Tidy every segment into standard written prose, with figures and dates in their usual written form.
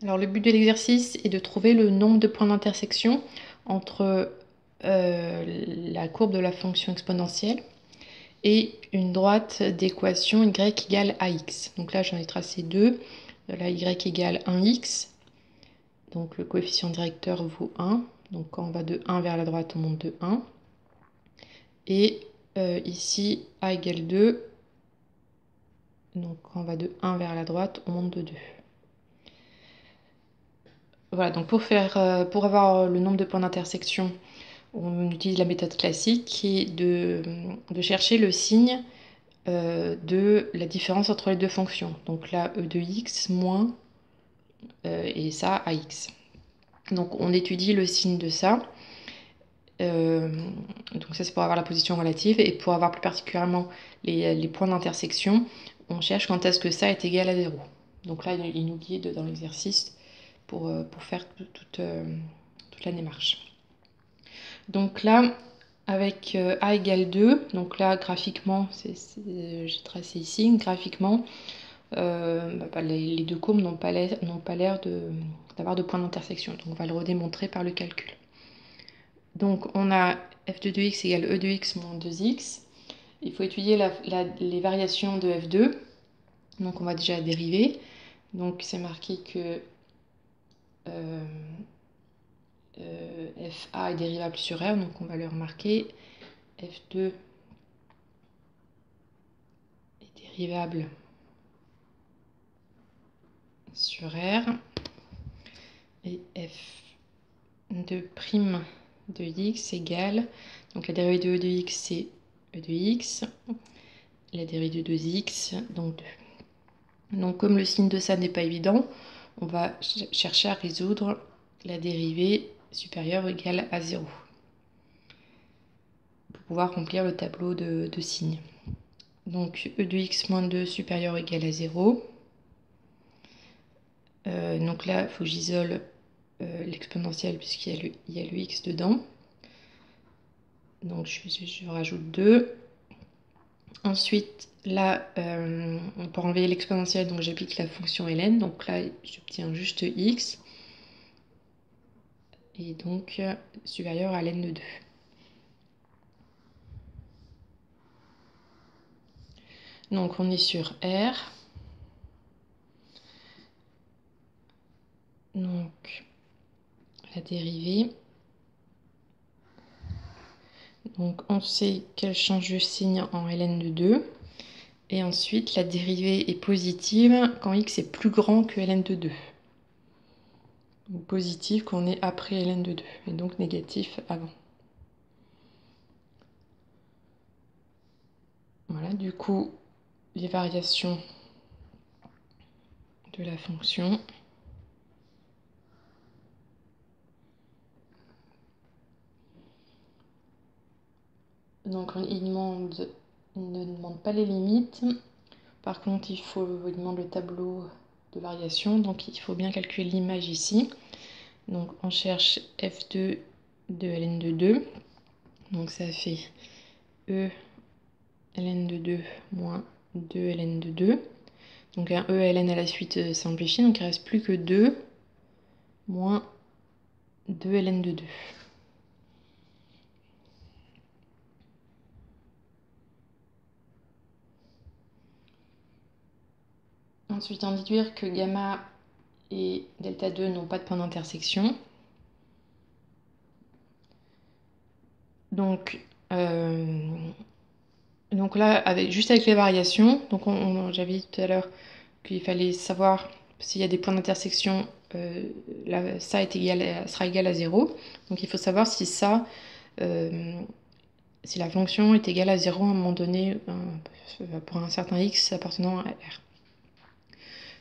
Alors le but de l'exercice est de trouver le nombre de points d'intersection entre la courbe de la fonction exponentielle et une droite d'équation y égale ax. Donc là j'en ai tracé deux. Là y égale 1x. Donc le coefficient directeur vaut 1. Donc quand on va de 1 vers la droite, on monte de 1. Et ici, a égale 2. Donc quand on va de 1 vers la droite, on monte de 2. Voilà, donc pour avoir le nombre de points d'intersection, on utilise la méthode classique qui est de chercher le signe de la différence entre les deux fonctions. Donc là, e de x moins, et ça, ax. Donc on étudie le signe de ça. Donc ça c'est pour avoir la position relative, et pour avoir plus particulièrement les points d'intersection, on cherche quand est-ce que ça est égal à 0. Donc là il nous guide dans l'exercice pour faire toute la démarche. Donc là avec a égale 2, donc là graphiquement, j'ai tracé ici, graphiquement les deux courbes n'ont pas l'air d'avoir de points d'intersection, donc on va le redémontrer par le calcul. Donc on a f de 2x égale e de x moins 2x. Il faut étudier les variations de f2. Donc on va déjà dériver. Donc c'est marqué que fa est dérivable sur r. Donc on va le remarquer. f2 est dérivable sur r. Et f2' de x égale, donc la dérivée de e de x c'est e de x, la dérivée de 2x, donc 2. Donc comme le signe de ça n'est pas évident, on va chercher à résoudre la dérivée supérieure ou égale à 0 pour pouvoir remplir le tableau de signes. Donc e de x moins 2 supérieur ou égal à 0. Donc là, il faut que j'isole l'exponentielle puisqu'il y a le x dedans. Donc je rajoute 2. Ensuite, là, pour enlever l'exponentielle, donc j'applique la fonction ln. Donc là, j'obtiens juste x. Et donc supérieur à ln de 2. Donc on est sur R. Donc la dérivée. Donc on sait qu'elle change de signe en ln de 2. Et ensuite la dérivée est positive quand x est plus grand que ln de 2. Donc positive quand on est après ln de 2. Et donc négatif avant. Voilà, du coup, les variations de la fonction. Donc il ne demande pas les limites. Par contre, il demande le tableau de variation. Donc il faut bien calculer l'image ici. Donc on cherche f2 de ln de 2. Donc ça fait e ln de 2 moins 2 ln de 2. Donc un e ln à la suite simplifie. Donc il ne reste plus que 2 moins 2 ln de 2. Ensuite, en déduire que gamma et delta 2 n'ont pas de point d'intersection. Donc là, juste avec les variations, donc j'avais dit tout à l'heure qu'il fallait savoir s'il y a des points d'intersection, ça sera égal à 0. Donc il faut savoir si si la fonction est égale à 0 à un moment donné pour un certain x appartenant à R.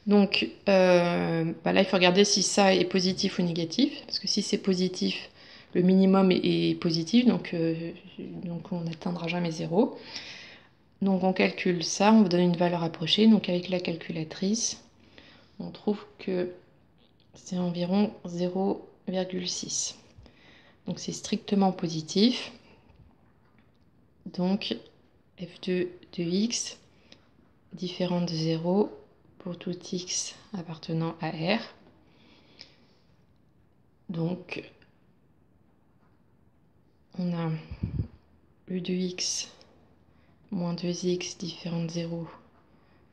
Donc là, il faut regarder si ça est positif ou négatif, parce que si c'est positif, le minimum est positif, donc on n'atteindra jamais 0. Donc on calcule ça, on vous donne une valeur approchée. Donc avec la calculatrice, on trouve que c'est environ 0,6. Donc c'est strictement positif. Donc f2 de x différent de 0 pour tout x appartenant à R. Donc, on a E de x moins 2x différent de 0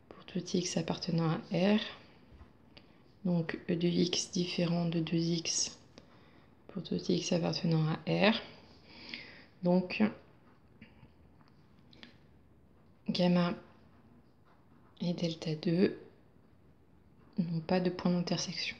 pour tout x appartenant à R. Donc, E de x différent de 2x pour tout x appartenant à R. Donc, gamma et delta 2 n'ont pas de point d'intersection.